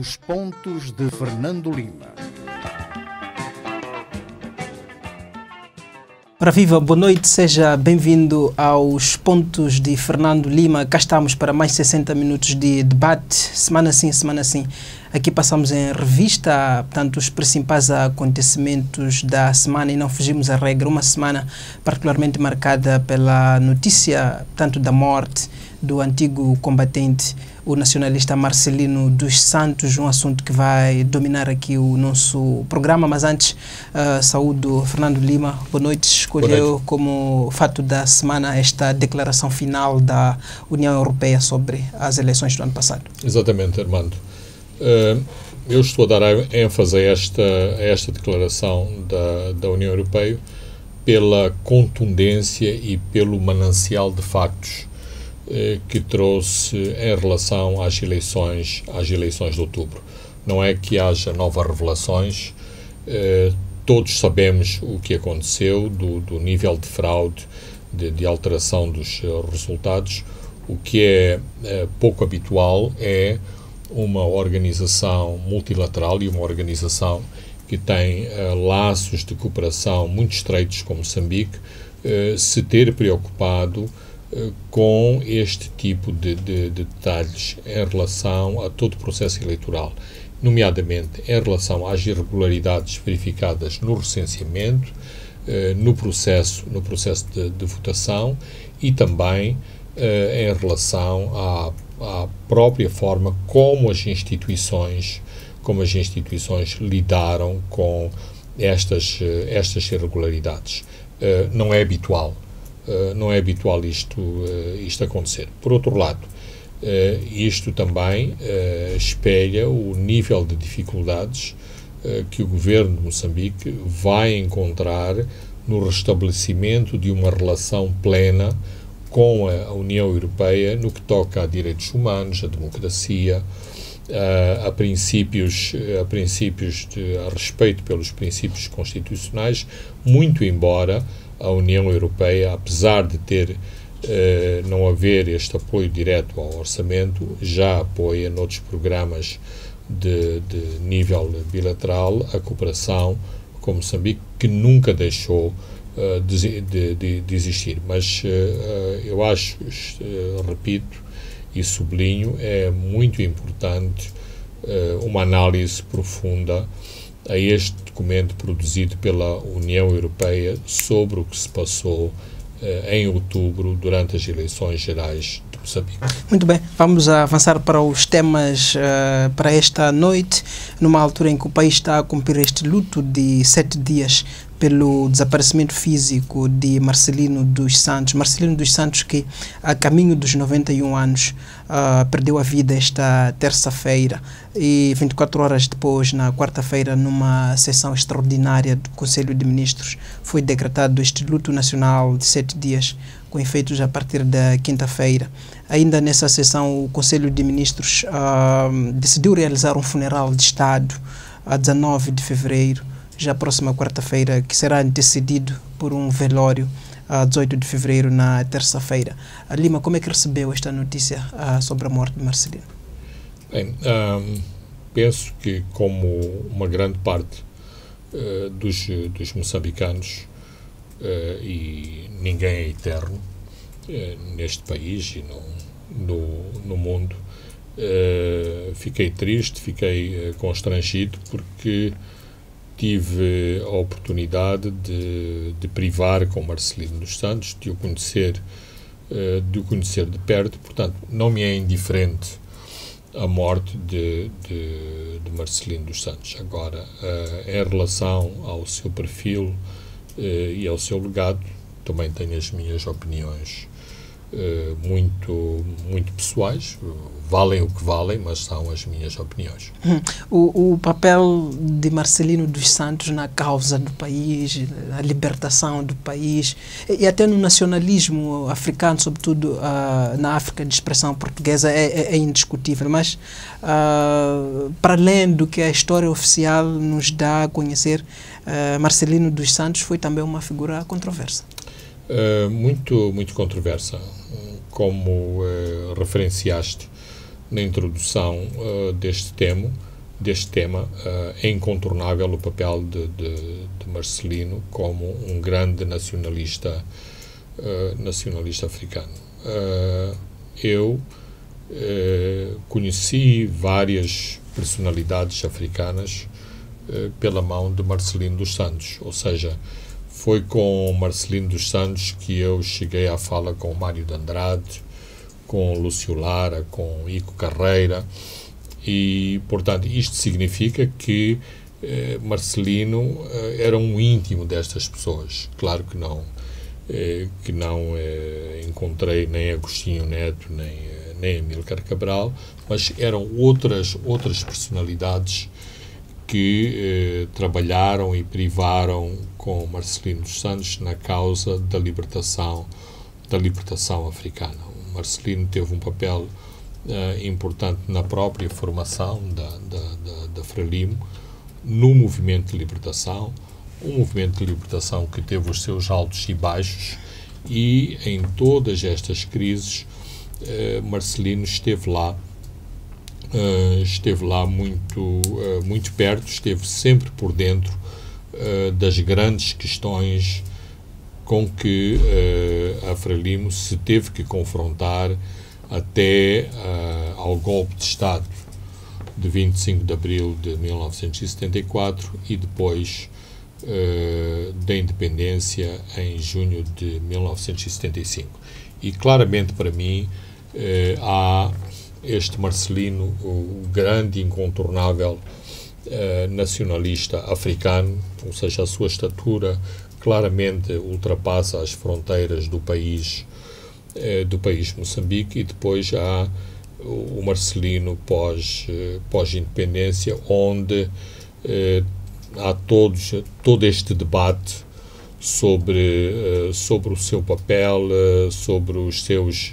Os pontos de Fernando Lima. Ora viva, boa noite, seja bem-vindo aos pontos de Fernando Lima. Cá estamos para mais 60 minutos de debate, semana sim, semana sim. Aqui passamos em revista, portanto, os principais acontecimentos da semana e não fugimos à regra. Uma semana particularmente marcada pela notícia, tanto da morte do antigo combatente, o nacionalista Marcelino dos Santos, um assunto que vai dominar aqui o nosso programa. Mas antes, saúdo Fernando Lima. Boa noite. Escolheu como fato da semana esta declaração final da União Europeia sobre as eleições do ano passado. Exatamente, Armando. Eu estou a dar ênfase a esta declaração da União Europeia pela contundência e pelo manancial de factos que trouxe em relação às eleições de outubro. Não é que haja novas revelações, todos sabemos o que aconteceu, do nível de fraude, de alteração dos resultados. O que é pouco habitual é uma organização multilateral e uma organização que tem laços de cooperação muito estreitos com Moçambique se ter preocupado com este tipo de detalhes em relação a todo o processo eleitoral, nomeadamente em relação às irregularidades verificadas no recenseamento, no processo de votação e também em relação à própria forma como as instituições lidaram com estas irregularidades. Não é habitual isto acontecer. Por outro lado, isto também espelha o nível de dificuldades que o governo de Moçambique vai encontrar no restabelecimento de uma relação plena com a União Europeia no que toca a direitos humanos, a democracia, a respeito pelos princípios constitucionais, muito embora a União Europeia, apesar de não haver este apoio direto ao orçamento, já apoia noutros programas de nível bilateral a cooperação com Moçambique, que nunca deixou de existir. Mas eu acho, repito e sublinho, é muito importante uma análise profunda a este documento produzido pela União Europeia sobre o que se passou em outubro durante as eleições gerais de Moçambique. Muito bem, vamos avançar para os temas para esta noite, numa altura em que o país está a cumprir este luto de 7 dias pelo desaparecimento físico de Marcelino dos Santos. Marcelino dos Santos, que a caminho dos 91 anos perdeu a vida esta terça-feira, e 24 horas depois, na quarta-feira, numa sessão extraordinária do Conselho de Ministros, foi decretado este luto nacional de 7 dias, com efeitos a partir da quinta-feira. Ainda nessa sessão, o Conselho de Ministros decidiu realizar um funeral de Estado a 19 de fevereiro, já a próxima quarta-feira, que será antecedido por um velório a 18 de fevereiro, na terça-feira. Lima, como é que recebeu esta notícia sobre a morte de Marcelino? Bem, penso que, como uma grande parte dos moçambicanos, e ninguém é eterno neste país e no mundo, fiquei triste, fiquei constrangido, porque tive a oportunidade de privar com Marcelino dos Santos, de o conhecer de perto. Portanto, não me é indiferente a morte de Marcelino dos Santos. Agora, em relação ao seu perfil e ao seu legado, também tenho as minhas opiniões muito pessoais, valem o que valem, mas são as minhas opiniões. O papel de Marcelino dos Santos na causa do país, na libertação do país e até no nacionalismo africano, sobretudo na África de expressão portuguesa, é indiscutível, mas para além do que a história oficial nos dá a conhecer, Marcelino dos Santos foi também uma figura controversa. Muito controversa, como referenciaste na introdução deste tema. deste tema, é incontornável o papel de Marcelino como um grande nacionalista africano. Eu conheci várias personalidades africanas pela mão de Marcelino dos Santos, ou seja, foi com Marcelino dos Santos que eu cheguei à fala com Mário de Andrade, com Lúcio Lara, com Ico Carreira, e, portanto, isto significa que Marcelino era um íntimo destas pessoas. Claro que não encontrei nem Agostinho Neto, nem Amílcar Cabral, mas eram outras personalidades que trabalharam e privaram com Marcelino dos Santos na causa da libertação africana. O Marcelino teve um papel importante na própria formação da Frelimo, no movimento de libertação, um movimento de libertação que teve os seus altos e baixos, e em todas estas crises Marcelino esteve lá muito perto, esteve sempre por dentro das grandes questões com que a Frelimo se teve que confrontar até ao golpe de Estado de 25 de abril de 1974 e depois da independência em junho de 1975. E claramente para mim há este Marcelino, o grande e incontornável nacionalista africano, ou seja, a sua estatura claramente ultrapassa as fronteiras do país Moçambique, e depois há o Marcelino pós-independência, onde há todo este debate sobre o seu papel, sobre os seus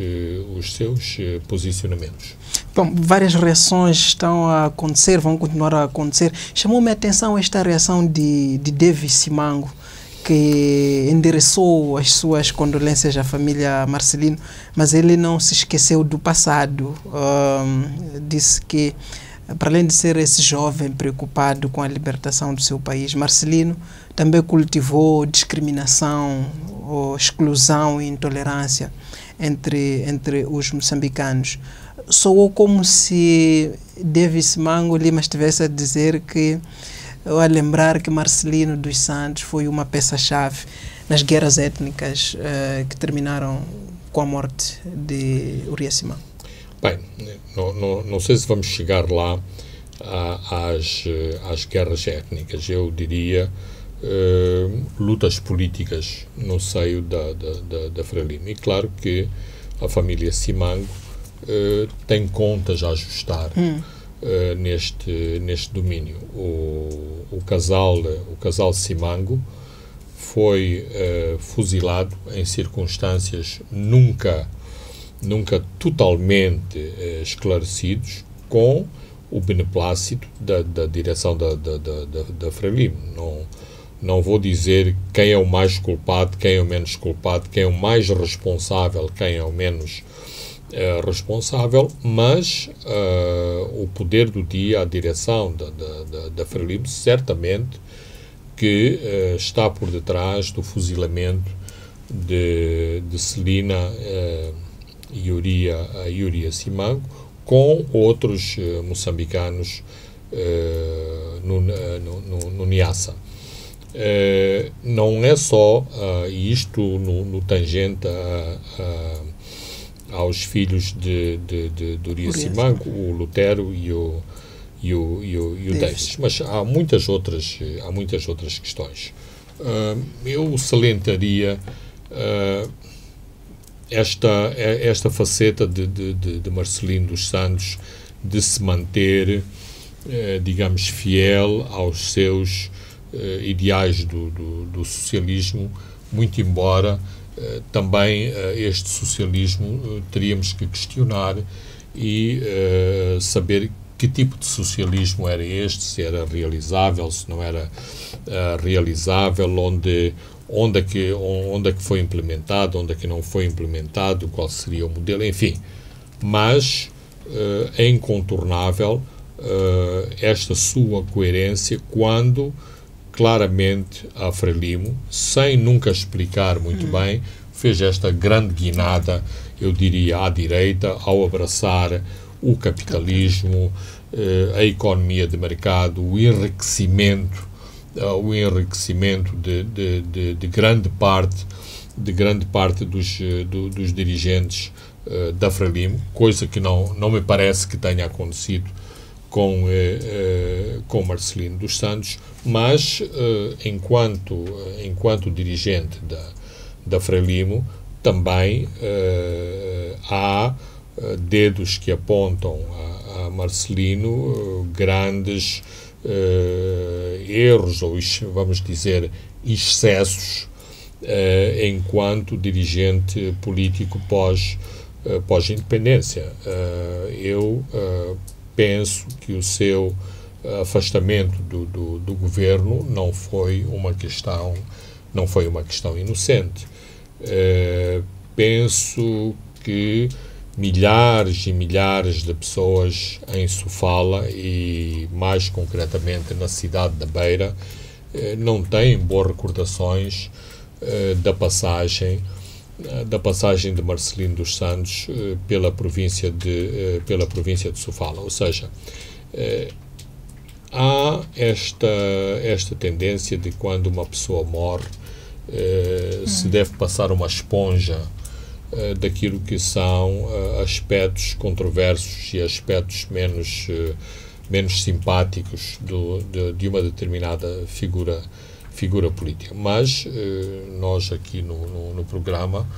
posicionamentos. Bom, várias reações estão a acontecer, vão continuar a acontecer. Chamou-me a atenção esta reação de Davis Simango, que endereçou as suas condolências à família Marcelino, mas ele não se esqueceu do passado. Disse que, para além de ser esse jovem preocupado com a libertação do seu país, Marcelino também cultivou discriminação, exclusão e intolerância entre os moçambicanos. Soou como se Davis Simango Lima estivesse a dizer que, ou a lembrar que Marcelino dos Santos foi uma peça-chave nas guerras étnicas que terminaram com a morte de Urias Simango. Bem, não sei se vamos chegar lá às guerras étnicas. Eu diria lutas políticas no seio da Frelimo. E claro que a família Simango tem contas a ajustar neste domínio. O casal Simango foi fuzilado em circunstâncias nunca totalmente esclarecidos, com o beneplácito da direção da Frelimo. Não vou dizer quem é o mais culpado, quem é o menos culpado, quem é o mais responsável, quem é o menos responsável, mas o poder do dia, a direção da Frelimo, certamente que está por detrás do fuzilamento de Celina e Urias Simango, com outros moçambicanos no Niassa. Não é só isto no tangente aos filhos de Urias Simango, o Lutero e o Davis, mas há muitas outras questões. Eu salientaria esta faceta de Marcelino dos Santos de se manter, digamos, fiel aos seus ideais do socialismo, muito embora também este socialismo teríamos que questionar e saber que tipo de socialismo era este, se era realizável, se não era realizável, onde é que foi implementado, onde é que não foi implementado, qual seria o modelo, enfim. Mas é incontornável esta sua coerência quando claramente a Frelimo, sem nunca explicar muito bem, fez esta grande guinada, eu diria, à direita, ao abraçar o capitalismo, a economia de mercado, o enriquecimento de grande parte dos dirigentes da Frelimo, coisa que não me parece que tenha acontecido com Marcelino dos Santos, mas enquanto dirigente da Frelimo também há dedos que apontam a Marcelino grandes erros ou, vamos dizer, excessos enquanto dirigente político pós-independência. Eu penso que o seu afastamento do governo não foi uma questão inocente. Penso que milhares e milhares de pessoas em Sofala e, mais concretamente, na cidade da Beira, não têm boas recordações da passagem de Marcelino dos Santos pela província de Sofala. Ou seja, há esta tendência de quando uma pessoa morre, se deve passar uma esponja daquilo que são aspectos controversos e aspectos menos simpáticos de uma determinada figura política. Mas nós aqui no programa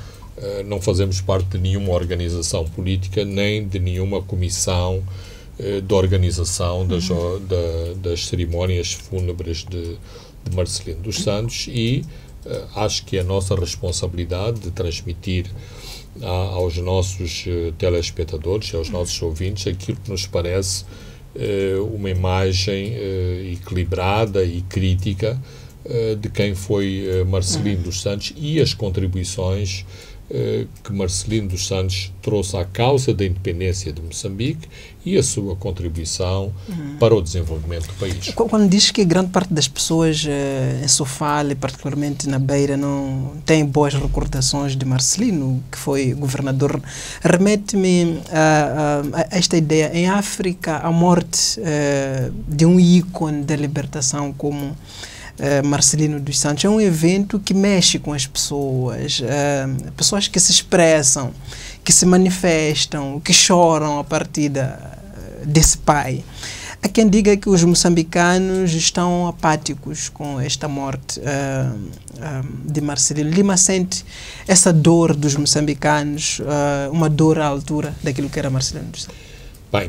não fazemos parte de nenhuma organização política, nem de nenhuma comissão de organização das cerimónias fúnebres de Marcelino dos Santos, e acho que é a nossa responsabilidade de transmitir aos nossos telespectadores, aos nossos ouvintes, aquilo que nos parece uma imagem equilibrada e crítica de quem foi Marcelino dos Santos e as contribuições que Marcelino dos Santos trouxe à causa da independência de Moçambique e a sua contribuição para o desenvolvimento do país. Quando diz que grande parte das pessoas em Sofala, particularmente na Beira, não têm boas recordações de Marcelino, que foi governador, remete-me a esta ideia. Em África, a morte de um ícone da libertação como Marcelino dos Santos é um evento que mexe com as pessoas, pessoas que se expressam, que se manifestam, que choram a partir desse pai. Há quem diga que os moçambicanos estão apáticos com esta morte de Marcelino. Lima sente essa dor dos moçambicanos, uma dor à altura daquilo que era Marcelino dos Santos? Bem,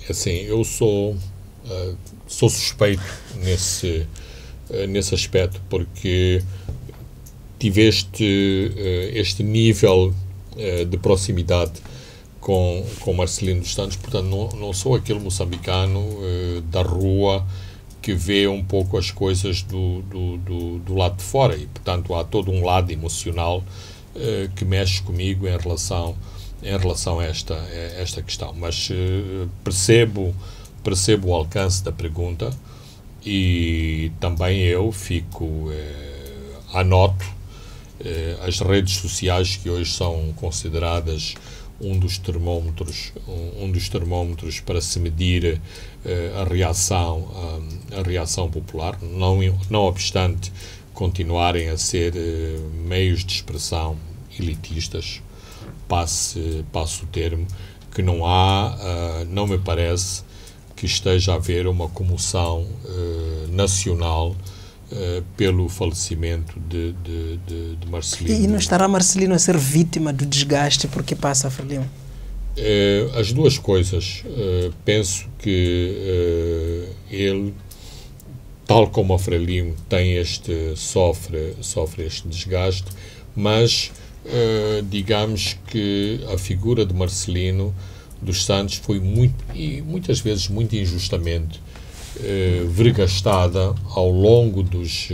assim, eu sou suspeito nesse aspecto, porque tiveste este nível de proximidade com Marcelino dos Santos, portanto não sou aquele moçambicano da rua que vê um pouco as coisas do lado de fora, e portanto há todo um lado emocional que mexe comigo em relação a esta questão, mas percebo o alcance da pergunta. E também eu anoto as redes sociais, que hoje são consideradas um dos termómetros para se medir a reação popular, não obstante continuarem a ser meios de expressão elitistas, passe o termo, que não me parece que esteja a haver uma comoção nacional pelo falecimento de Marcelino. E não estará Marcelino a ser vítima do desgaste porque passa a Frelimo? As duas coisas. Penso que ele, tal como a Frelimo, sofre este desgaste, mas digamos que a figura de Marcelino dos Santos foi muitas vezes muito injustamente vergastada ao longo dos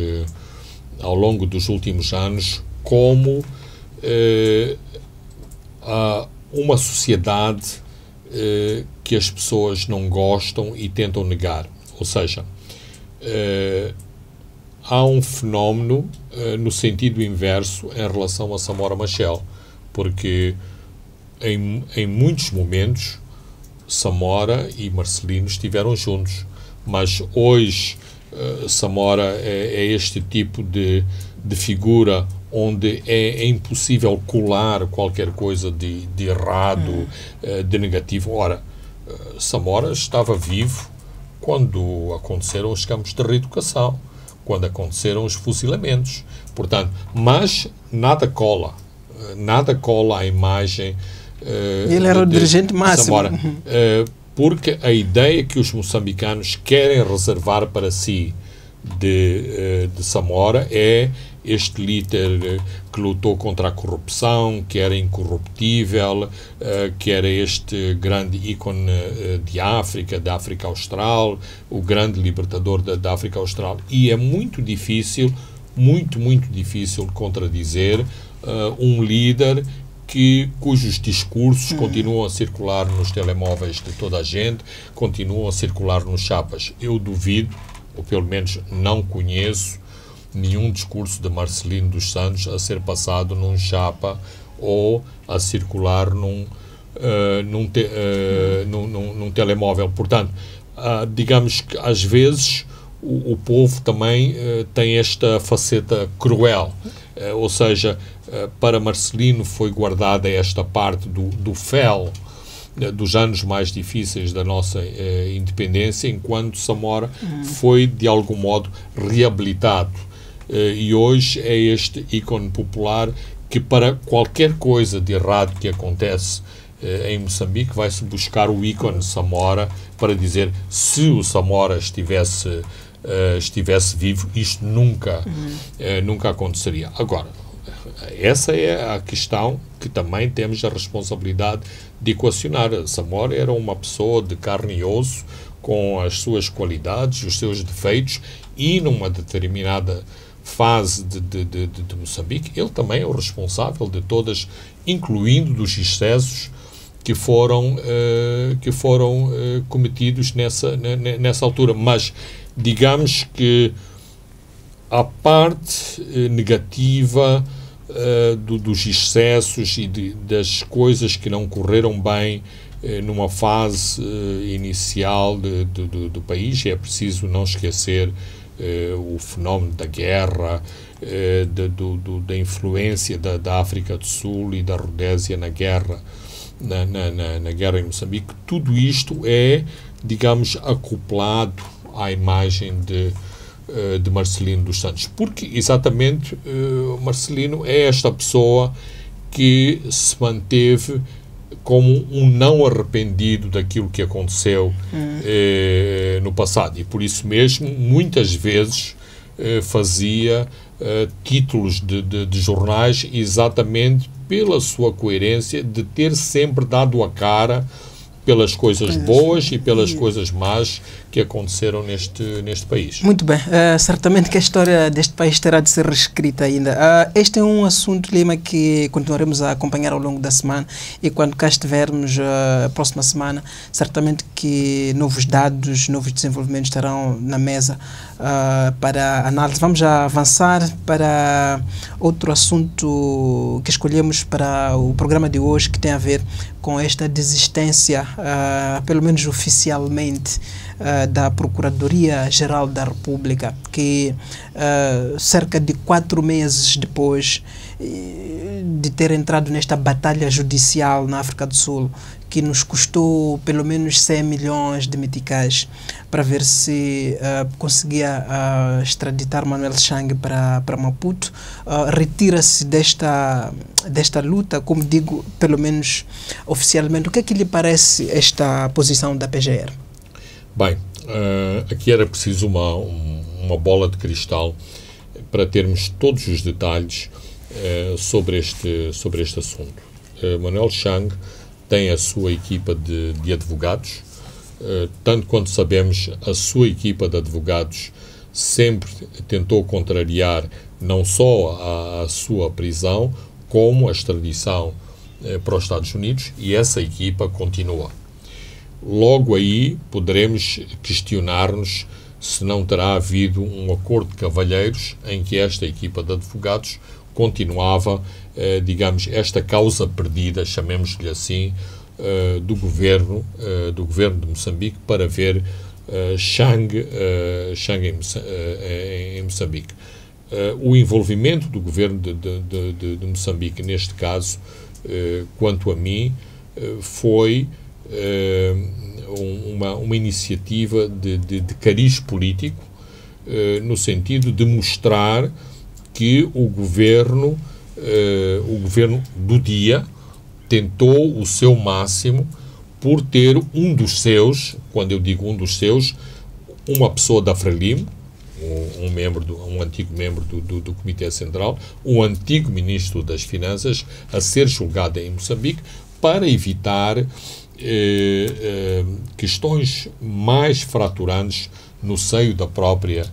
últimos anos como uma sociedade que as pessoas não gostam e tentam negar. Ou seja, há um fenómeno no sentido inverso em relação a Samora Machel, porque em muitos momentos Samora e Marcelino estiveram juntos, mas hoje Samora é este tipo de figura onde é impossível colar qualquer coisa de errado, de negativo. Ora, Samora estava vivo quando aconteceram os campos de reeducação, quando aconteceram os fuzilamentos. Portanto, mas nada cola a imagem. Ele era o dirigente máximo. Samora, porque a ideia que os moçambicanos querem reservar para si de Samora é este líder que lutou contra a corrupção, que era incorruptível, que era este grande ícone da África Austral, o grande libertador da África Austral. E é muito difícil, muito difícil contradizer um líder cujos discursos continuam a circular nos telemóveis de toda a gente, continuam a circular nos chapas. Eu duvido, ou pelo menos não conheço, nenhum discurso de Marcelino dos Santos a ser passado num chapa ou a circular num telemóvel. Portanto, digamos que às vezes o povo também tem esta faceta cruel, ou seja, para Marcelino foi guardada esta parte do fel, dos anos mais difíceis da nossa independência, enquanto Samora foi, de algum modo, reabilitado. E hoje é este ícone popular que, para qualquer coisa de errado que acontece em Moçambique, vai-se buscar o ícone Samora para dizer, se o Samora estivesse vivo, isto nunca aconteceria. Agora, essa é a questão que também temos a responsabilidade de equacionar. Samora era uma pessoa de carne e osso, com as suas qualidades, os seus defeitos, e numa determinada fase de Moçambique, ele também é o responsável de todas, incluindo dos excessos que foram cometidos nessa altura. Mas digamos que a parte negativa dos excessos e das coisas que não correram bem numa fase inicial do país, é preciso não esquecer o fenómeno da guerra, da influência da África do Sul e da Rodésia na guerra, na guerra em Moçambique. Tudo isto é, digamos, acoplado à imagem de Marcelino dos Santos, porque exatamente Marcelino é esta pessoa que se manteve como um não arrependido daquilo que aconteceu no passado, e por isso mesmo muitas vezes fazia títulos de jornais exatamente pela sua coerência de ter sempre dado a cara pelas coisas boas e pelas coisas más que aconteceram neste país. Muito bem. Certamente que a história deste país terá de ser reescrita ainda. Este é um assunto, Lima, que continuaremos a acompanhar ao longo da semana, e quando cá estivermos a próxima semana, certamente que novos dados, novos desenvolvimentos estarão na mesa para análise. Vamos já avançar para outro assunto que escolhemos para o programa de hoje, que tem a ver com esta desistência, pelo menos oficialmente, da Procuradoria-Geral da República, que cerca de 4 meses depois de ter entrado nesta batalha judicial na África do Sul, que nos custou pelo menos 100 milhões de meticais, para ver se conseguia extraditar Manuel Chang para Maputo, retira-se desta luta, como digo, pelo menos oficialmente. O que é que lhe parece esta posição da PGR? Bem, aqui era preciso uma bola de cristal para termos todos os detalhes sobre este assunto. Manuel Chang tem a sua equipa de advogados. Tanto quanto sabemos, a sua equipa de advogados sempre tentou contrariar não só a sua prisão, como a extradição para os Estados Unidos, e essa equipa continua. logo aí poderemos questionar-nos se não terá havido um acordo de cavalheiros em que esta equipa de advogados continuava, digamos, esta causa perdida, chamemos-lhe assim, do governo de Moçambique para ver Chang em Moçambique. O envolvimento do governo de Moçambique, neste caso, quanto a mim, foi uma iniciativa de cariz político, no sentido de mostrar que o governo do dia tentou o seu máximo por ter um dos seus, quando eu digo um dos seus, uma pessoa da Frelimo, um antigo membro do Comitê Central, um antigo ministro das Finanças, a ser julgado em Moçambique, para evitar questões mais fraturantes no seio da própria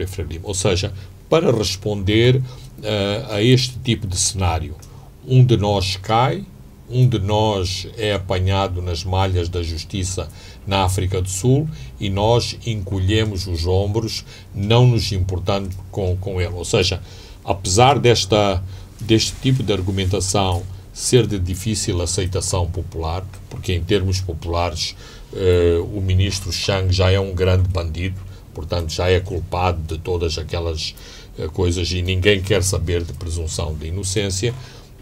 Frelimo. Ou seja, para responder a este tipo de cenário, um de nós cai, um de nós é apanhado nas malhas da justiça na África do Sul e nós encolhemos os ombros, não nos importando com ele. Ou seja, apesar deste tipo de argumentação ser de difícil aceitação popular, porque em termos populares o ministro Chang já é um grande bandido, portanto já é culpado de todas aquelas coisas e ninguém quer saber de presunção de inocência.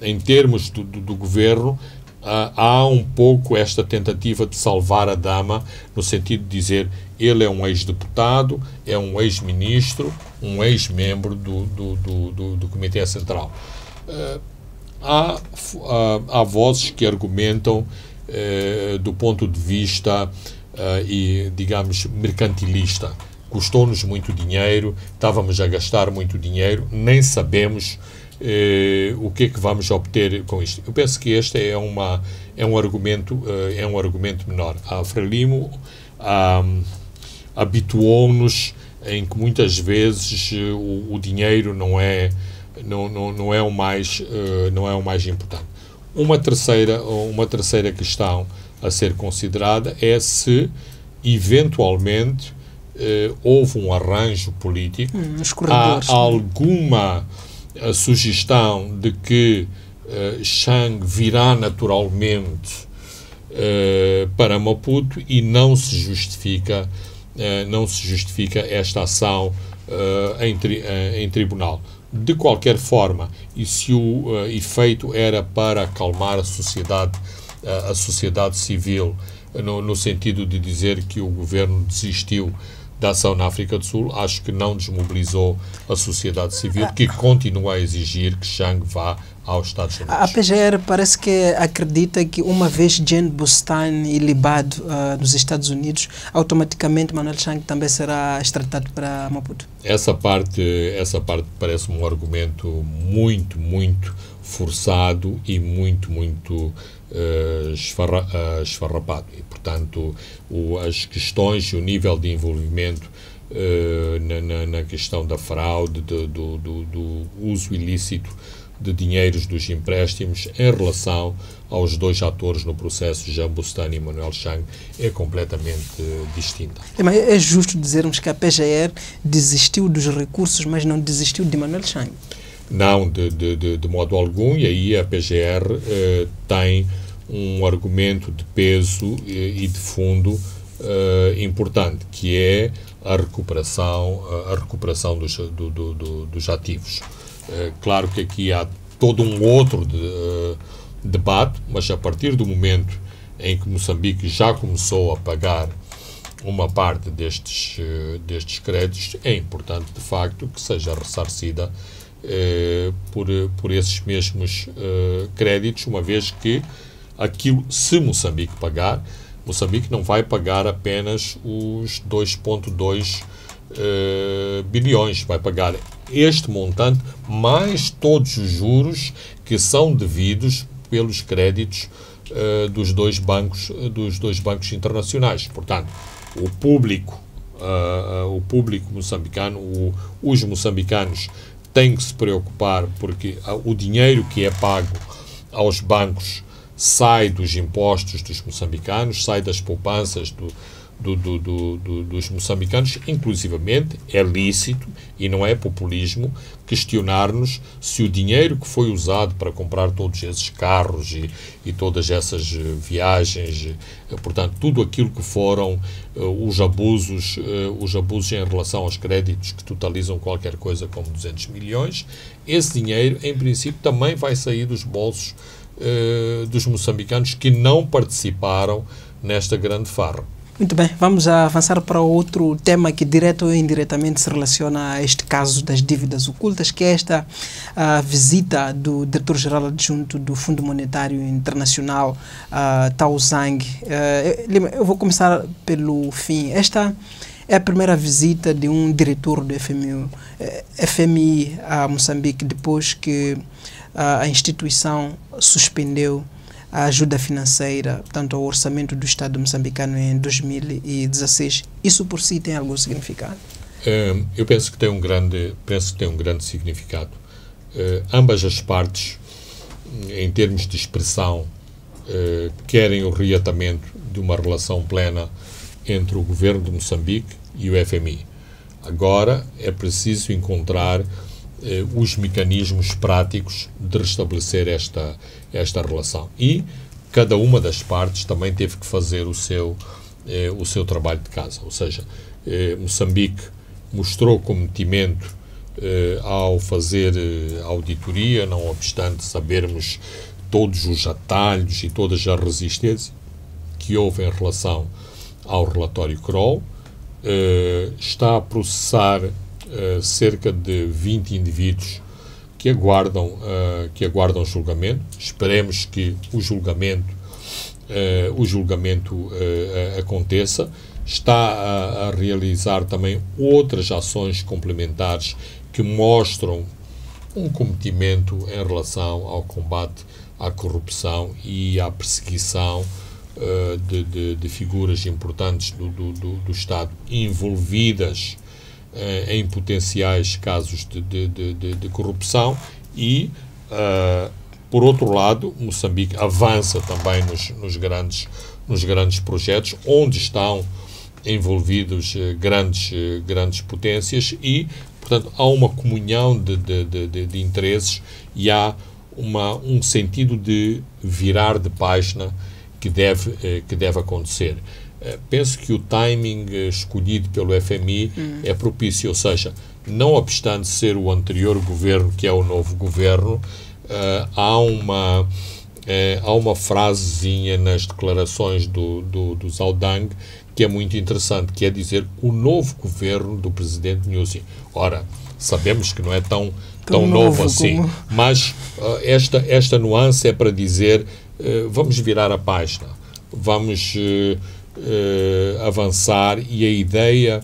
Em termos do governo, há um pouco esta tentativa de salvar a dama, no sentido de dizer ele é um ex-deputado, é um ex-ministro, um ex-membro do Comitê Central. Há vozes que argumentam do ponto de vista digamos, mercantilista. Custou-nos muito dinheiro, estávamos a gastar muito dinheiro, nem sabemos o que é que vamos obter com isto. Eu penso que este é um argumento menor. A Frelimo habituou-nos em que muitas vezes o dinheiro não é o mais importante. Uma terceira questão a ser considerada é se eventualmente houve um arranjo político, há alguma a sugestão de que Chang virá naturalmente para Maputo e não se justifica esta ação em tribunal. De qualquer forma, e se o efeito era para acalmar a sociedade civil, no sentido de dizer que o governo desistiu da ação na África do Sul, acho que não desmobilizou a sociedade civil, que continua a exigir que Chang vá aos Estados Unidos. A PGR parece que acredita que uma vez Jane Bustani libado nos Estados Unidos, automaticamente Manuel Chang também será extraditado para Maputo. Essa parte parece-me um argumento muito, muito forçado e muito, muito esfarrapado. E, portanto, as questões e o nível de envolvimento na questão da fraude, do uso ilícito de dinheiros dos empréstimos em relação aos dois atores no processo, Jean Bustani e Manuel Chang, é completamente distinta. É justo dizermos que a PGR desistiu dos recursos, mas não desistiu de Manuel Chang? Não, de modo algum, e aí a PGR tem um argumento de peso e de fundo importante, que é a recuperação dos ativos. Claro que aqui há todo um outro debate, mas a partir do momento em que Moçambique já começou a pagar uma parte destes créditos, é importante, de facto, que seja ressarcida por esses mesmos créditos, uma vez que aquilo, se Moçambique pagar, Moçambique não vai pagar apenas os 2,2 bilhões, vai pagar este montante mais todos os juros que são devidos pelos créditos dos dois bancos internacionais. Portanto, o público moçambicano, os moçambicanos têm que se preocupar, porque o dinheiro que é pago aos bancos sai dos impostos dos moçambicanos, sai das poupanças dos moçambicanos. Inclusivamente é lícito e não é populismo questionar-nos se o dinheiro que foi usado para comprar todos esses carros e todas essas viagens, portanto, tudo aquilo que foram os abusos em relação aos créditos que totalizam qualquer coisa como 200 milhões, esse dinheiro, em princípio, também vai sair dos bolsos dos moçambicanos que não participaram nesta grande farra. Muito bem, vamos avançar para outro tema que direto ou indiretamente se relaciona a este caso das dívidas ocultas, que é esta visita do diretor-geral adjunto do Fundo Monetário Internacional, Tao Zhang. Eu vou começar pelo fim. Esta é a primeira visita de um diretor do FMI a Moçambique depois que a instituição suspendeu a ajuda financeira, portanto, ao orçamento do Estado moçambicano em 2016. Isso por si tem algum significado? Eu penso que tem um grande significado. Ambas as partes, em termos de expressão, querem o reatamento de uma relação plena entre o governo de Moçambique e o FMI. Agora é preciso encontrar os mecanismos práticos de restabelecer esta relação. E cada uma das partes também teve que fazer o seu trabalho de casa. Ou seja, Moçambique mostrou comprometimento ao fazer auditoria, não obstante sabermos todos os atalhos e todas as resistências que houve em relação ao relatório Kroll. Está a processar cerca de 20 indivíduos que aguardam julgamento. Esperemos que o julgamento aconteça. Está a realizar também outras ações complementares que mostram um comprometimento em relação ao combate à corrupção e à perseguição de figuras importantes do Estado envolvidas em potenciais casos de corrupção e, por outro lado, Moçambique avança também nos grandes projetos onde estão envolvidos grandes potências e, portanto, há uma comunhão de interesses e há um sentido de virar de página que deve acontecer. Penso que o timing escolhido pelo FMI é propício, ou seja, não obstante ser o anterior governo que é o novo governo, há uma frasezinha nas declarações do Zhao Dang que é muito interessante, que é dizer o novo governo do presidente Nyusi. Ora, sabemos que não é tão novo assim, como... mas esta nuance é para dizer vamos virar a página, vamos avançar, e a ideia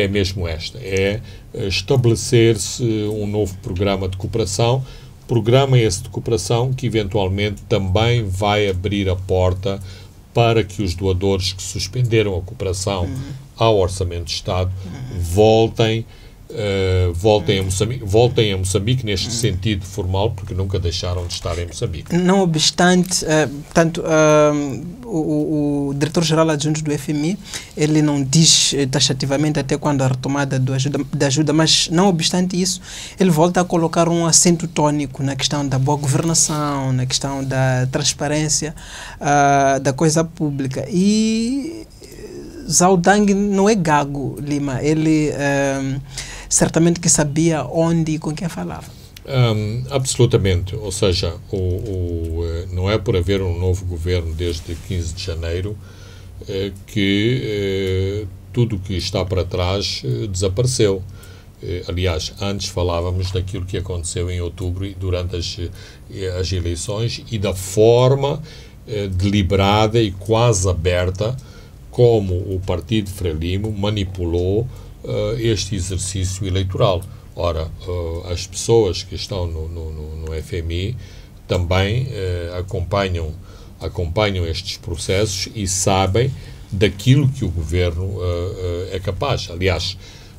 é mesmo esta, é estabelecer-se um novo programa de cooperação, programa esse de cooperação que eventualmente também vai abrir a porta para que os doadores que suspenderam a cooperação ao Orçamento de Estado voltem a Moçambique neste sentido formal, porque nunca deixaram de estar em Moçambique. Não obstante, portanto, o diretor-geral adjunto do FMI, ele não diz taxativamente até quando a retomada da ajuda, mas não obstante isso, ele volta a colocar um acento tônico na questão da boa governação, na questão da transparência da coisa pública. E Zhao Dang não é gago, Lima, ele certamente que sabia onde e com quem falava. Absolutamente, ou seja, não é por haver um novo governo desde 15 de janeiro que tudo o que está para trás desapareceu. Aliás, antes falávamos daquilo que aconteceu em outubro e durante as eleições e da forma deliberada e quase aberta como o Partido Frelimo manipulou este exercício eleitoral. Ora, as pessoas que estão no FMI também acompanham estes processos e sabem daquilo que o governo é capaz. Aliás,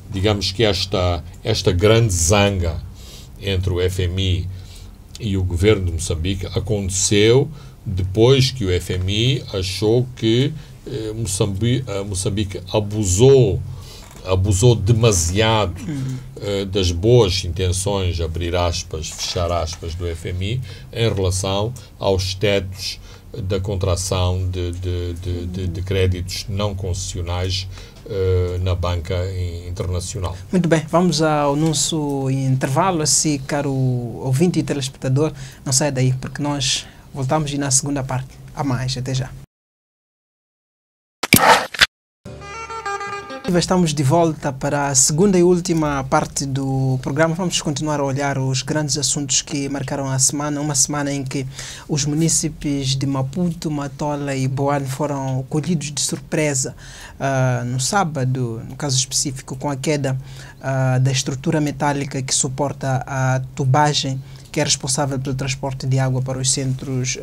digamos que esta grande zanga entre o FMI e o governo de Moçambique aconteceu depois que o FMI achou que Moçambique abusou demasiado das boas intenções, abrir aspas, fechar aspas, do FMI em relação aos tetos da contração de créditos não concessionais na banca internacional. Muito bem, vamos ao nosso intervalo. Assim, caro ouvinte e telespectador, não saia daí, porque nós voltamos na segunda parte. A mais, até já. Estamos de volta para a segunda e última parte do programa. Vamos continuar a olhar os grandes assuntos que marcaram a semana. Uma semana em que os munícipes de Maputo, Matola e Boane foram colhidos de surpresa no sábado, no caso específico, com a queda da estrutura metálica que suporta a tubagem que é responsável pelo transporte de água para os centros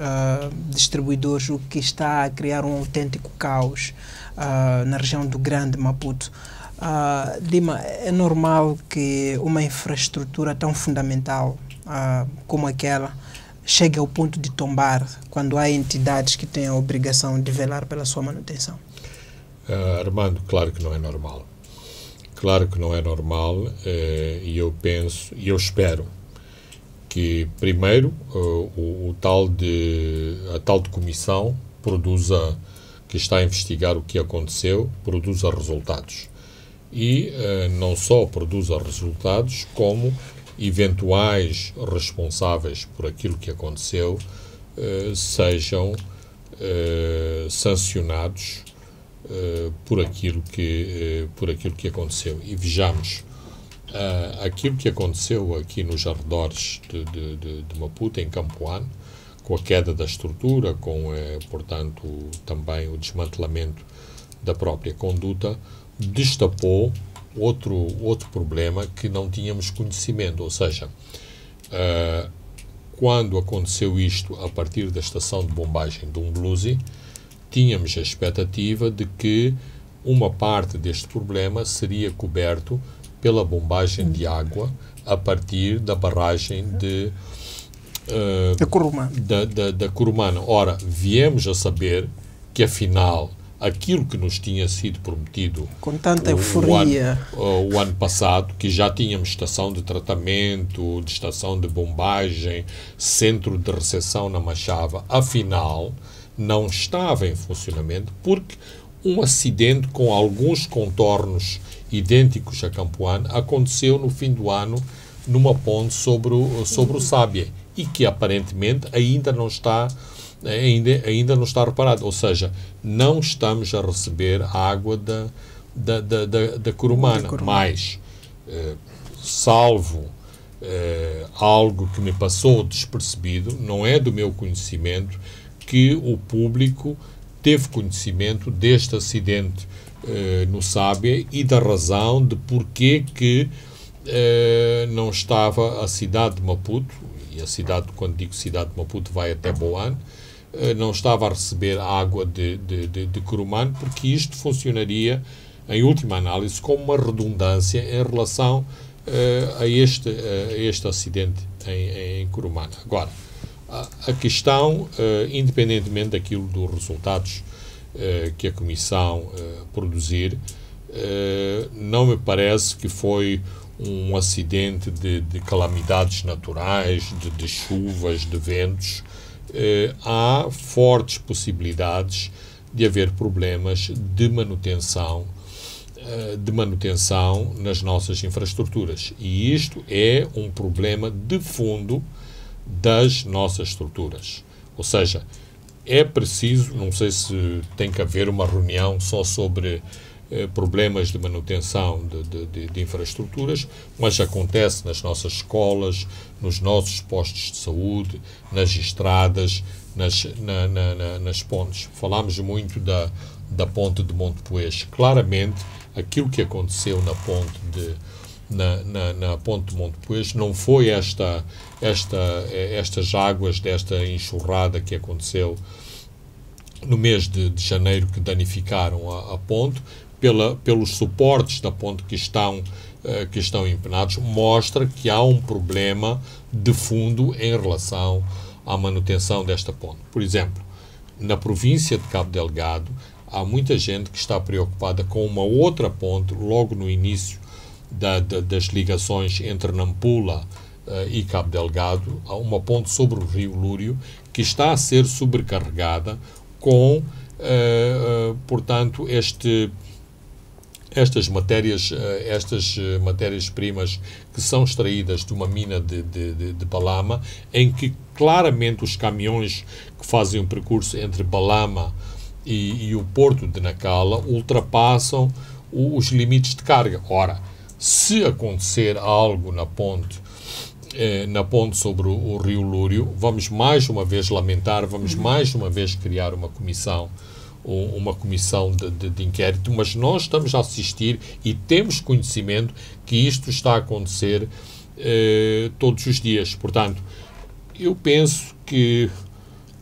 distribuidores, o que está a criar um autêntico caos na região do Grande Maputo. Lima, é normal que uma infraestrutura tão fundamental como aquela chegue ao ponto de tombar quando há entidades que têm a obrigação de velar pela sua manutenção? Armando, claro que não é normal. Claro que não é normal, e eu penso, e eu espero que primeiro a tal de comissão produza, que está a investigar o que aconteceu, produza resultados. E não só produza resultados, como eventuais responsáveis por aquilo que aconteceu sejam sancionados por aquilo que aconteceu. E vejamos, aquilo que aconteceu aqui nos arredores de Maputo, em Campoane, com a queda da estrutura, com, portanto, também o desmantelamento da própria conduta, destapou outro problema que não tínhamos conhecimento. Ou seja, quando aconteceu isto a partir da estação de bombagem de Umbluzi, tínhamos a expectativa de que uma parte deste problema seria coberto pela bombagem de água a partir da barragem da Curumana. Ora, viemos a saber que, afinal, aquilo que nos tinha sido prometido com tanta euforia o ano passado, que já tínhamos estação de tratamento, de estação de bombagem, centro de recepção na Machava, afinal, não estava em funcionamento porque um acidente com alguns contornos idênticos a Campoane aconteceu no fim do ano numa ponte sobre o Sábia e que aparentemente ainda não está reparado, ou seja, não estamos a receber a água da Curumana, mas salvo algo que me passou despercebido, não é do meu conhecimento que o público teve conhecimento deste acidente no Sábia e da razão de porquê que não estava a cidade de Maputo, e a cidade, quando digo cidade de Maputo, vai até Boane, não estava a receber água de Curumane, porque isto funcionaria, em última análise, como uma redundância em relação a este acidente em Curumane. Agora, a questão, independentemente daquilo dos resultados que a Comissão produzir, não me parece que foi um acidente de calamidades naturais, de chuvas, de ventos. Há fortes possibilidades de haver problemas de manutenção nas nossas infraestruturas. E isto é um problema de fundo das nossas estruturas. Ou seja, é preciso, não sei se tem que haver uma reunião só sobre problemas de manutenção de infraestruturas, mas acontece nas nossas escolas, nos nossos postos de saúde, nas estradas, nas pontes. Falámos muito da ponte de Montepuez. Claramente, aquilo que aconteceu na ponte de Montepuez não foi estas águas desta enxurrada que aconteceu no mês de janeiro que danificaram a ponte, pelos suportes da ponte que estão que estão empenados, mostra que há um problema de fundo em relação à manutenção desta ponte. Por exemplo, na província de Cabo Delgado, há muita gente que está preocupada com uma outra ponte logo no início das ligações entre Nampula e Cabo Delgado. Há uma ponte sobre o Rio Lúrio que está a ser sobrecarregada com, portanto, estas matérias-primas que são extraídas de uma mina de Balama, em que claramente os caminhões que fazem o percurso entre Balama e o porto de Nacala ultrapassam os limites de carga. Ora, se acontecer algo na ponte sobre o Rio Lúrio, vamos mais uma vez lamentar, vamos mais uma vez criar uma comissão de inquérito, mas nós estamos a assistir e temos conhecimento que isto está a acontecer todos os dias. Portanto, eu penso que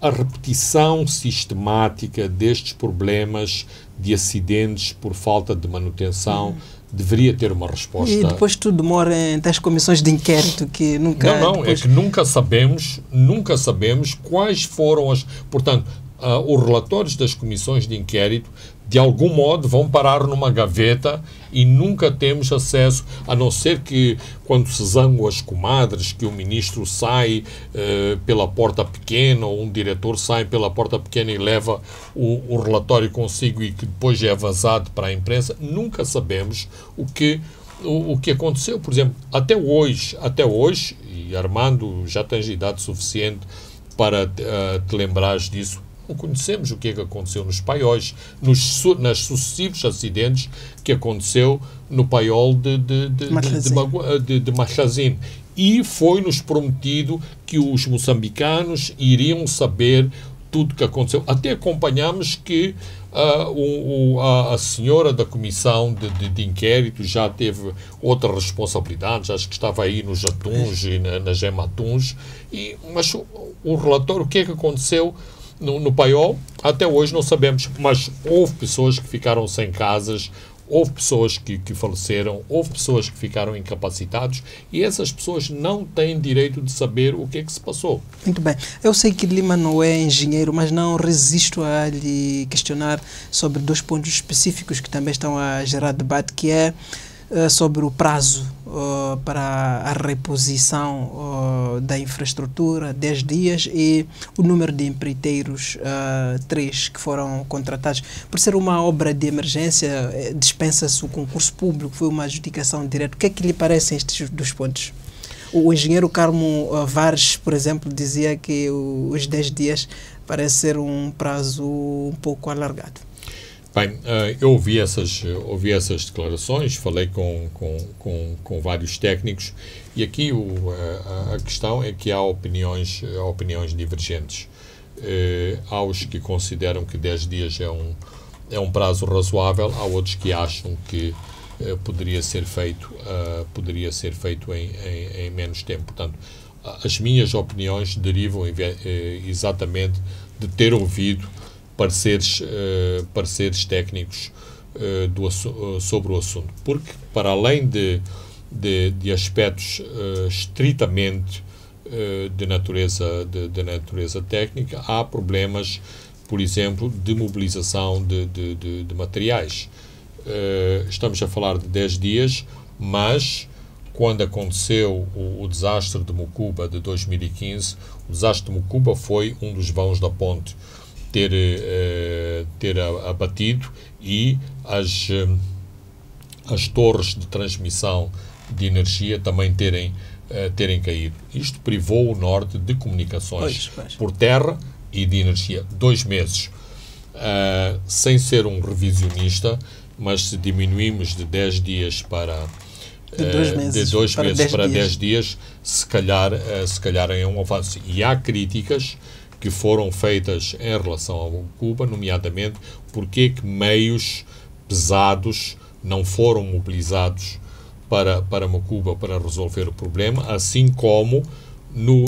a repetição sistemática destes problemas de acidentes por falta de manutenção deveria ter uma resposta. E depois tudo demora em tais comissões de inquérito que nunca... Não, é que nunca sabemos quais foram as... Portanto, os relatórios das comissões de inquérito, de algum modo, vão parar numa gaveta e nunca temos acesso, a não ser que, quando se zangam as comadres, que o ministro sai pela porta pequena, ou um diretor sai pela porta pequena e leva o relatório consigo e que depois é vazado para a imprensa, nunca sabemos o que aconteceu. Por exemplo, até hoje, e Armando, já tens idade suficiente para te lembrares disso, não conhecemos o que é que aconteceu nos paióis, nos sucessivos acidentes que aconteceu no paiol de Machazine. E foi-nos prometido que os moçambicanos iriam saber tudo o que aconteceu. Até acompanhamos que a senhora da comissão de inquérito já teve outras responsabilidades, acho que estava aí nos atuns e na Gema Atuns, mas o relatório, o que é que aconteceu no paiol, até hoje não sabemos, mas houve pessoas que ficaram sem casas, houve pessoas que faleceram, houve pessoas que ficaram incapacitados e essas pessoas não têm direito de saber o que é que se passou. Muito bem. Eu sei que Lima não é engenheiro, mas não resisto a lhe questionar sobre dois pontos específicos que também estão a gerar debate, que é sobre o prazo para a reposição da infraestrutura, 10 dias, e o número de empreiteiros, 3, que foram contratados. Por ser uma obra de emergência, dispensa-se o concurso público, foi uma adjudicação direta. O que é que lhe parecem estes dois pontos? O engenheiro Carmo Vares, por exemplo, dizia que os 10 dias parece ser um prazo um pouco alargado. Bem, eu ouvi essas declarações, falei com vários técnicos e aqui a questão é que há opiniões divergentes. Há os que consideram que 10 dias é um prazo razoável, há outros que acham que poderia ser feito em menos tempo. Portanto, as minhas opiniões derivam exatamente de ter ouvido pareceres técnicos sobre o assunto, porque para além de aspectos estritamente de natureza técnica, há problemas, por exemplo, de mobilização de materiais. Estamos a falar de 10 dias, mas quando aconteceu o desastre de Mucuba de 2015, o desastre de Mucuba foi um dos vãos da ponte ter abatido e as torres de transmissão de energia também terem caído. Isto privou o norte de comunicações por terra e de energia. 2 meses. Sem ser um revisionista, mas se diminuímos de 10 dias para... De 2 meses para 10 dias, se calhar é um avanço. E há críticas que foram feitas em relação ao Cuba, nomeadamente porque que meios pesados não foram mobilizados para Mucuba para resolver o problema, assim como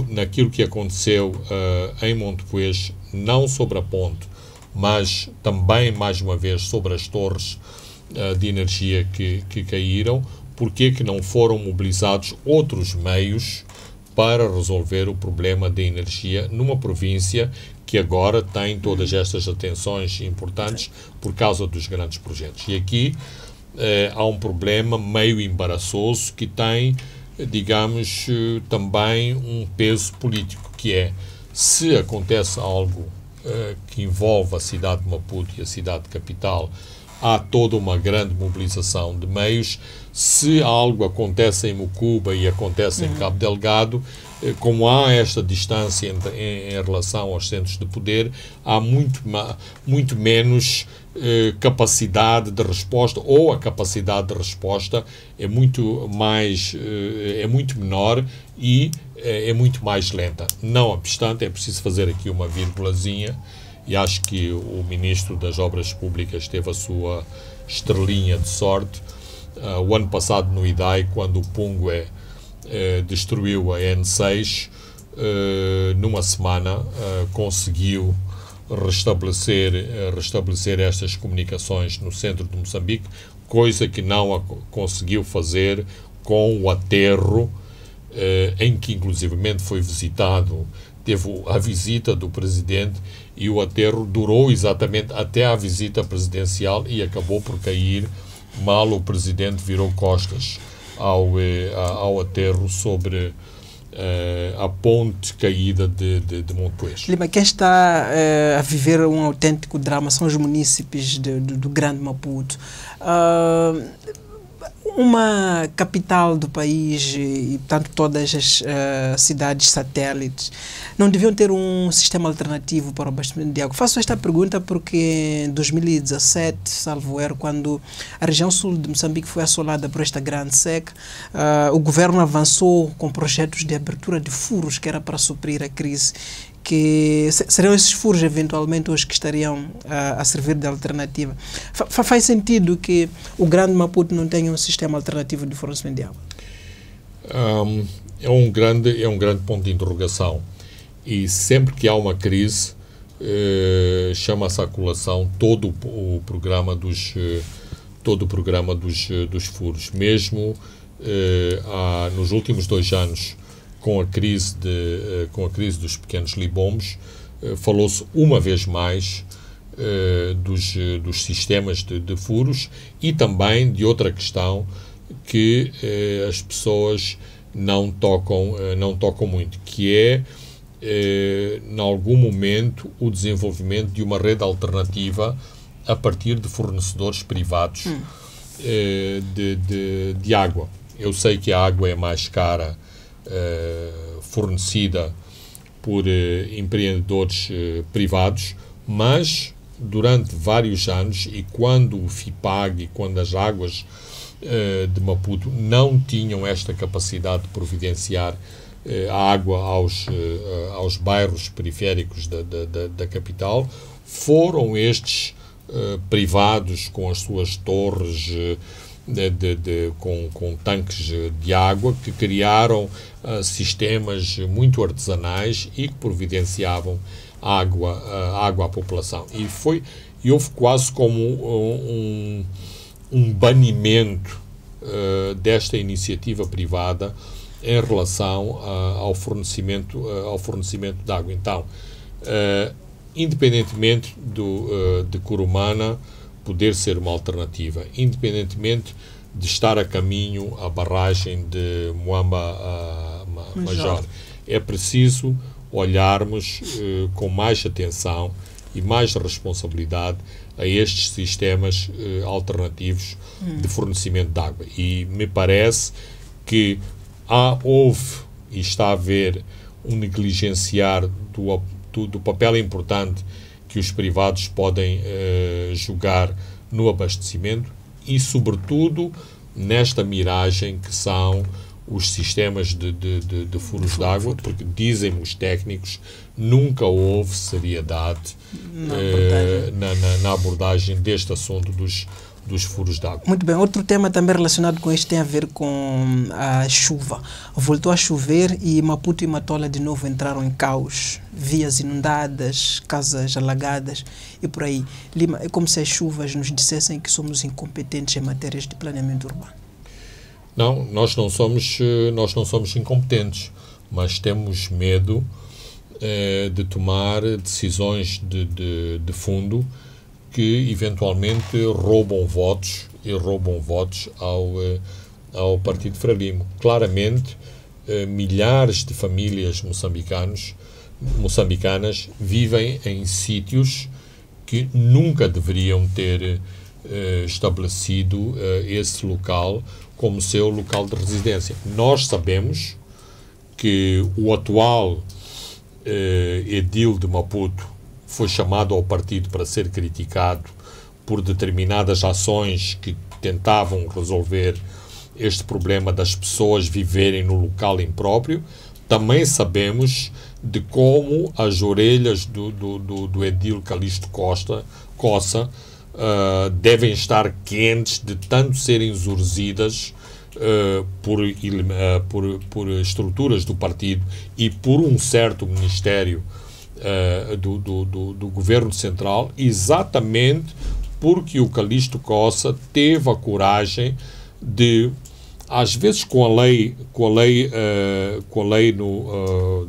naquilo que aconteceu em Montepuez, não sobre a ponte, mas também, mais uma vez, sobre as torres de energia que caíram, porque que não foram mobilizados outros meios para resolver o problema da energia numa província que agora tem todas estas atenções importantes por causa dos grandes projetos. E aqui há um problema meio embaraçoso que tem, digamos, também um peso político, que é, se acontece algo que envolve a cidade de Maputo e a cidade capital, há toda uma grande mobilização de meios. Se algo acontece em Mucuba e acontece em Cabo Delgado, como há esta distância em relação aos centros de poder, há muito menos capacidade de resposta, ou a capacidade de resposta é muito menor e é muito mais lenta. Não obstante, é preciso fazer aqui uma vírgulazinha, e acho que o Ministro das Obras Públicas teve a sua estrelinha de sorte. O ano passado, no IDAI, quando o Pungue destruiu a N6, numa semana conseguiu restabelecer estas comunicações no centro de Moçambique, coisa que não conseguiu fazer com o aterro, em que inclusivamente foi visitado, teve a visita do Presidente, e o aterro durou exatamente até a visita presidencial e acabou por cair mal. O Presidente virou costas ao aterro sobre a ponte caída de Montoeiros. Lima, quem está a viver um autêntico drama são os munícipes do Grande Maputo. Uma capital do país e, portanto, todas as cidades satélites não deviam ter um sistema alternativo para o abastecimento de água? Faço esta pergunta porque em 2017, salvo erro, quando a região sul de Moçambique foi assolada por esta grande seca, o governo avançou com projetos de abertura de furos que era para suprir a crise. Que seriam esses furos eventualmente os que estariam a servir de alternativa. Faz sentido que o Grande Maputo não tenha um sistema alternativo de fornecimento de água? É um grande ponto de interrogação, e sempre que há uma crise chama-se à colação todo o programa dos furos. Mesmo nos últimos 2 anos, com a crise dos pequenos libombos, falou-se uma vez mais dos sistemas de furos, e também de outra questão que as pessoas não tocam muito, que é, em algum momento, o desenvolvimento de uma rede alternativa a partir de fornecedores privados de água. Eu sei que a água é mais cara fornecida por empreendedores privados, mas durante vários anos, e quando o FIPAG e quando as águas de Maputo não tinham esta capacidade de providenciar a água aos bairros periféricos da capital, foram estes privados com as suas torres com tanques de água, que criaram sistemas muito artesanais e que providenciavam água à população. E houve quase como um banimento desta iniciativa privada em relação ao fornecimento de água. Então, independentemente de Curumana poder ser uma alternativa, independentemente de estar a caminho a barragem de Moamba Major, é preciso olharmos com mais atenção e mais responsabilidade a estes sistemas alternativos de fornecimento de água. E me parece que houve e está a haver um negligenciar do papel importante que os privados podem jogar no abastecimento e, sobretudo, nesta miragem que são os sistemas de furos de água, porque, dizem-me os técnicos, nunca houve seriedade na abordagem deste assunto dos furos de água. Muito bem. Outro tema também relacionado com este tem a ver com a chuva. Voltou a chover e Maputo e Matola de novo entraram em caos. Vias inundadas, casas alagadas e por aí. Lima, é como se as chuvas nos dissessem que somos incompetentes em matérias de planeamento urbano. Não, nós não somos incompetentes, mas temos medo de tomar decisões de fundo que eventualmente roubam votos ao Partido Frelimo. Claramente, milhares de famílias moçambicanas vivem em sítios que nunca deveriam ter estabelecido esse local como seu local de residência. Nós sabemos que o atual edil de Maputo foi chamado ao partido para ser criticado por determinadas ações que tentavam resolver este problema das pessoas viverem no local impróprio. Também sabemos de como as orelhas do edil Calixto Coça devem estar quentes de tanto serem exorzidas por estruturas do partido e por um certo ministério do governo central, exatamente porque o Calixto Coça teve a coragem de, às vezes com a lei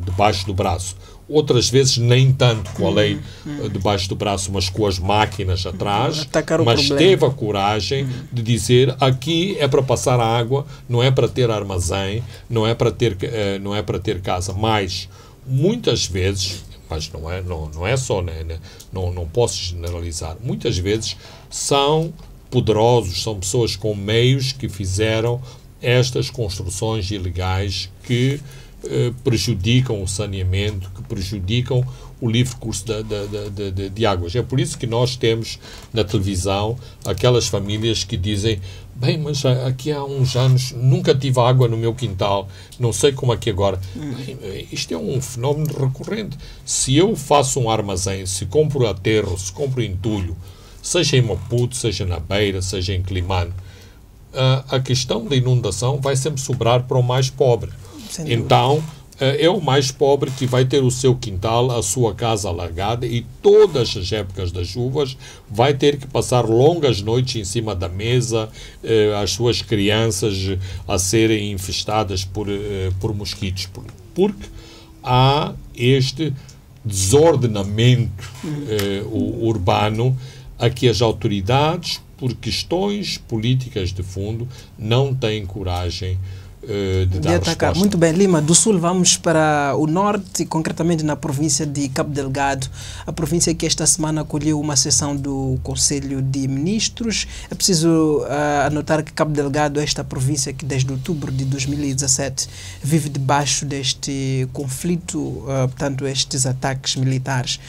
debaixo do braço, outras vezes nem tanto com a lei debaixo do braço, mas com as máquinas atrás, mas teve a coragem de dizer: aqui é para passar água, não é para ter armazém, não é para ter casa. Mas muitas vezes, mas não é só, né? Não posso generalizar, muitas vezes são poderosos, são pessoas com meios que fizeram estas construções ilegais que prejudicam o saneamento, que prejudicam o livre curso de águas. É por isso que nós temos na televisão aquelas famílias que dizem: bem, mas aqui há uns anos nunca tive água no meu quintal, não sei como aqui agora. Bem, isto é um fenómeno recorrente. Se eu faço um armazém, se compro aterro, se compro entulho, seja em Maputo, seja na Beira, seja em Climane, a questão da inundação vai sempre sobrar para o mais pobre. Então, é o mais pobre que vai ter o seu quintal, a sua casa alagada, e todas as épocas das chuvas vai ter que passar longas noites em cima da mesa, as suas crianças a serem infestadas por mosquitos, porque há este desordenamento urbano a que as autoridades, por questões políticas de fundo, não têm coragem de dar resposta. Muito bem, Lima, do sul vamos para o norte, concretamente na província de Cabo Delgado, a província que esta semana acolheu uma sessão do Conselho de Ministros. É preciso anotar que Cabo Delgado é esta província que desde outubro de 2017 vive debaixo deste conflito, portanto estes ataques militares.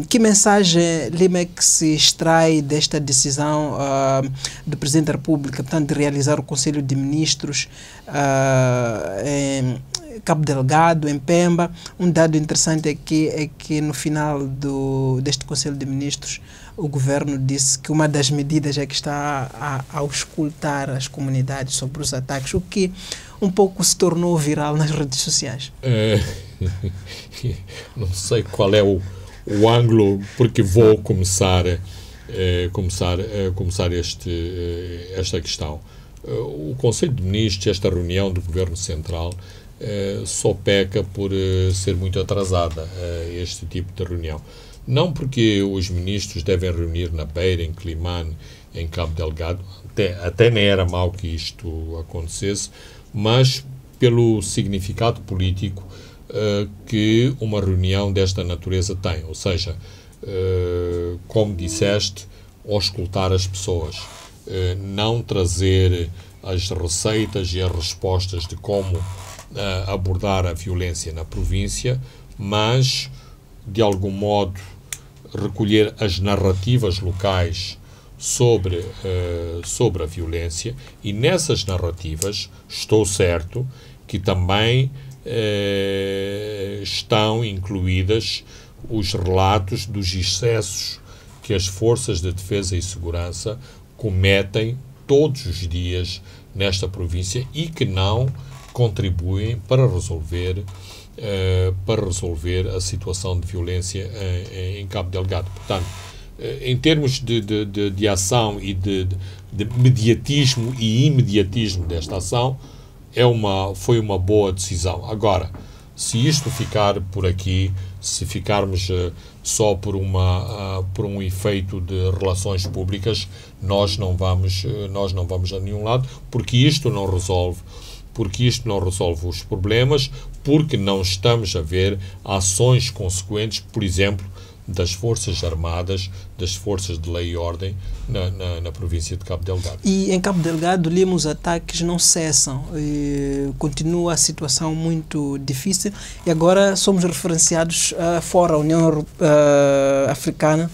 Que mensagem, Lima, é que se extrai desta decisão do Presidente da República, portanto, de realizar o Conselho de Ministros em Cabo Delgado, em Pemba? Um dado interessante aqui é que no final deste Conselho de Ministros o governo disse que uma das medidas é que está a auscultar as comunidades sobre os ataques, o que um pouco se tornou viral nas redes sociais. Não sei qual é o ângulo, porque vou começar esta questão. O Conselho de Ministros, esta reunião do Governo Central, só peca por ser muito atrasada, este tipo de reunião. Não porque os ministros devem reunir na Beira, em Climane, em Cabo Delgado, até nem era mau que isto acontecesse, mas pelo significado político que uma reunião desta natureza tem. Ou seja, como disseste, auscultar as pessoas. Não trazer as receitas e as respostas de como abordar a violência na província, mas, de algum modo, recolher as narrativas locais sobre a violência, e nessas narrativas estou certo que também estão incluídas os relatos dos excessos que as forças de defesa e segurança cometem todos os dias nesta província e que não contribuem para resolver a situação de violência em Cabo Delgado. Portanto, em termos de ação e de mediatismo e imediatismo desta ação, foi uma boa decisão. Agora, se isto ficar por aqui, se ficarmos só por um efeito de relações públicas, nós não vamos a nenhum lado, porque isto não resolve os problemas, porque não estamos a ver ações consequentes, por exemplo, das Forças Armadas, das Forças de Lei e Ordem na província de Cabo Delgado. E em Cabo Delgado, os ataques não cessam, continua a situação muito difícil e agora somos referenciados fora. A União Africana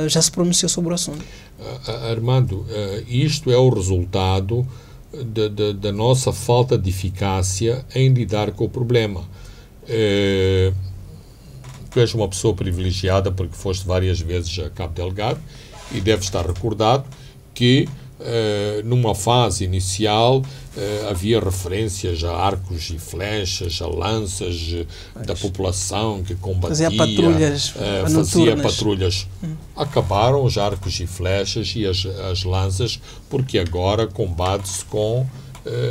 já se pronunciou sobre o assunto. Armando, isto é o resultado da nossa falta de eficácia em lidar com o problema. Tu és uma pessoa privilegiada porque foste várias vezes a Cabo Delgado e deve estar recordado que numa fase inicial havia referências a arcos e flechas, a lanças da população que combatia, fazia patrulhas. Acabaram os arcos e flechas e as lanças, porque agora combate-se com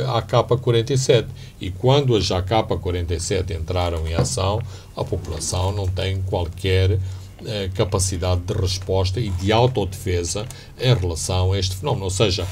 a AK-47. E quando as AK-47 entraram em ação, a população não tem qualquer capacidade de resposta e de autodefesa em relação a este fenómeno. Ou seja,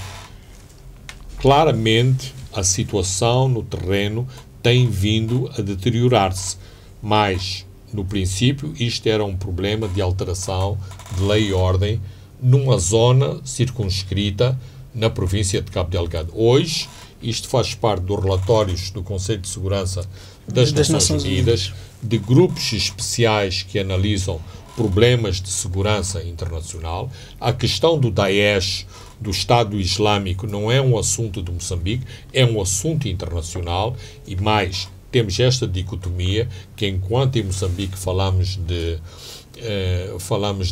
claramente a situação no terreno tem vindo a deteriorar-se, mas no princípio isto era um problema de alteração de lei e ordem numa zona circunscrita na província de Cabo Delgado. Hoje isto faz parte dos relatórios do Conselho de Segurança das Nações Unidas, de grupos especiais que analisam problemas de segurança internacional. A questão do Daesh, do Estado Islâmico, não é um assunto de Moçambique, é um assunto internacional e mais, temos esta dicotomia que enquanto em Moçambique falamos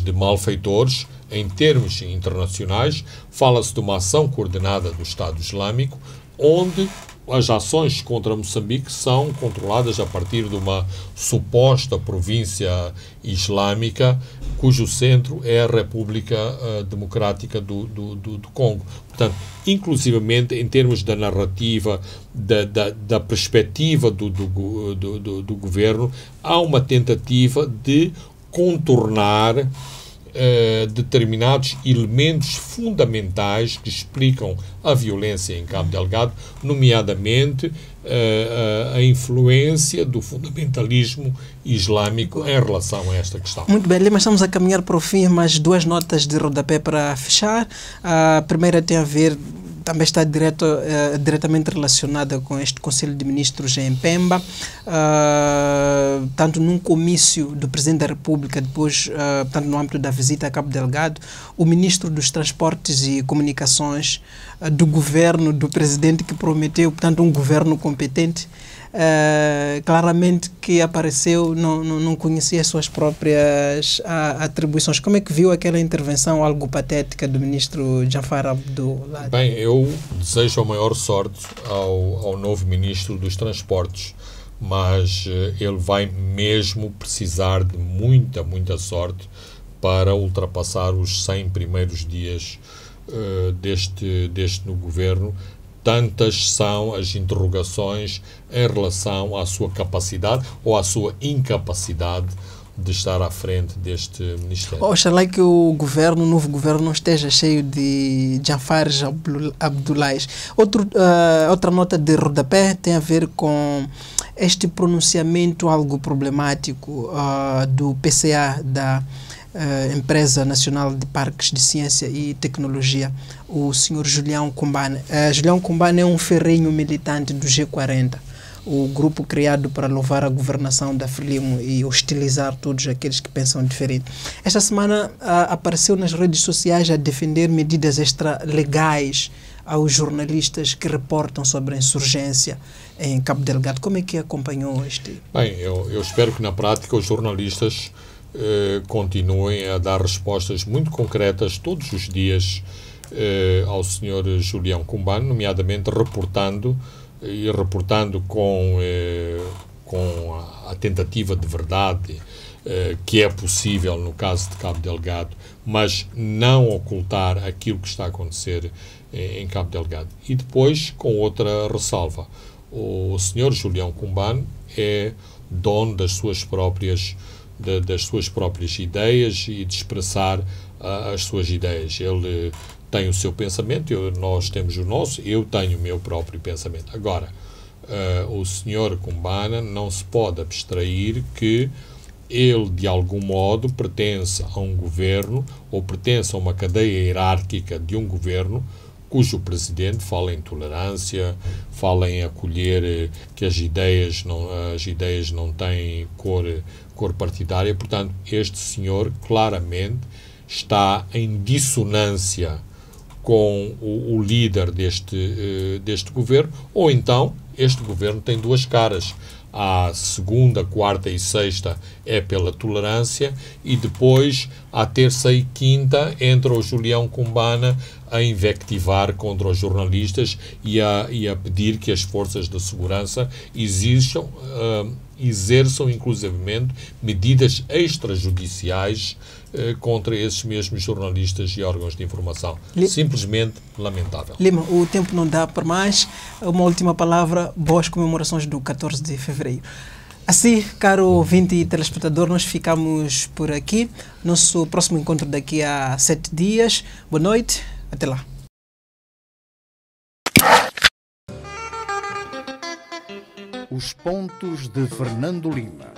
de malfeitores, em termos internacionais, fala-se de uma ação coordenada do Estado Islâmico, onde as ações contra Moçambique são controladas a partir de uma suposta província islâmica, cujo centro é a República Democrática do Congo. Portanto, inclusivamente em termos da narrativa, da perspectiva do governo, há uma tentativa de contornar determinados elementos fundamentais que explicam a violência em Cabo Delgado, nomeadamente a influência do fundamentalismo islâmico em relação a esta questão. Muito bem, Lima, estamos a caminhar para o fim, mas duas notas de rodapé para fechar. A primeira tem a ver, também está diretamente relacionada com este Conselho de Ministros em Pemba, tanto num comício do Presidente da República, depois, tanto no âmbito da visita a Cabo Delgado, o Ministro dos Transportes e Comunicações do governo do Presidente, que prometeu, portanto, um governo competente, claramente que apareceu, não conhecia as suas próprias atribuições. Como é que viu aquela intervenção algo patética do Ministro Jafar Abdullah? Bem, eu desejo a maior sorte ao novo Ministro dos Transportes, mas ele vai mesmo precisar de muita sorte para ultrapassar os 100 primeiros dias deste no governo. Tantas são as interrogações em relação à sua capacidade ou à sua incapacidade de estar à frente deste Ministério. Oxalá que o novo governo não esteja cheio de Jafares Abdullahs. Outra nota de rodapé tem a ver com este pronunciamento algo problemático do PCA, da Empresa Nacional de Parques de Ciência e Tecnologia, o Sr. Julião Kumbane. Julião Kumbane é um ferrenho militante do G40, o grupo criado para louvar a governação da Frelimo e hostilizar todos aqueles que pensam diferente. Esta semana apareceu nas redes sociais a defender medidas extralegais aos jornalistas que reportam sobre a insurgência em Cabo Delgado. Como é que acompanhou este? Bem, eu espero que na prática os jornalistas continuem a dar respostas muito concretas todos os dias ao Sr. Julião Kumbane, nomeadamente reportando com a tentativa de verdade que é possível no caso de Cabo Delgado, mas não ocultar aquilo que está a acontecer em Cabo Delgado. E depois, com outra ressalva, o Sr. Julião Cumbano é dono das suas próprias ideias e de expressar as suas ideias. Ele tem o seu pensamento, nós temos o nosso, eu tenho o meu próprio pensamento. Agora, o Sr. Cumbana não se pode abstrair que ele, de algum modo, pertence a um governo ou pertence a uma cadeia hierárquica de um governo cujo presidente fala em tolerância, fala em acolher que as ideias não têm cor partidária. Portanto, este senhor claramente está em dissonância com o líder deste governo, ou então este governo tem duas caras. A segunda, quarta e sexta é pela tolerância e depois, à terça e quinta, entra o Julião Cumbana a invectivar contra os jornalistas e a pedir que as forças de segurança exerçam inclusivamente medidas extrajudiciais contra esses mesmos jornalistas e órgãos de informação. Simplesmente lamentável. Lima, o tempo não dá para mais. Uma última palavra, boas comemorações do 14 de fevereiro. Assim, caro ouvinte e telespectador, nós ficamos por aqui. Nosso próximo encontro daqui a 7 dias. Boa noite, até lá. Os pontos de Fernando Lima.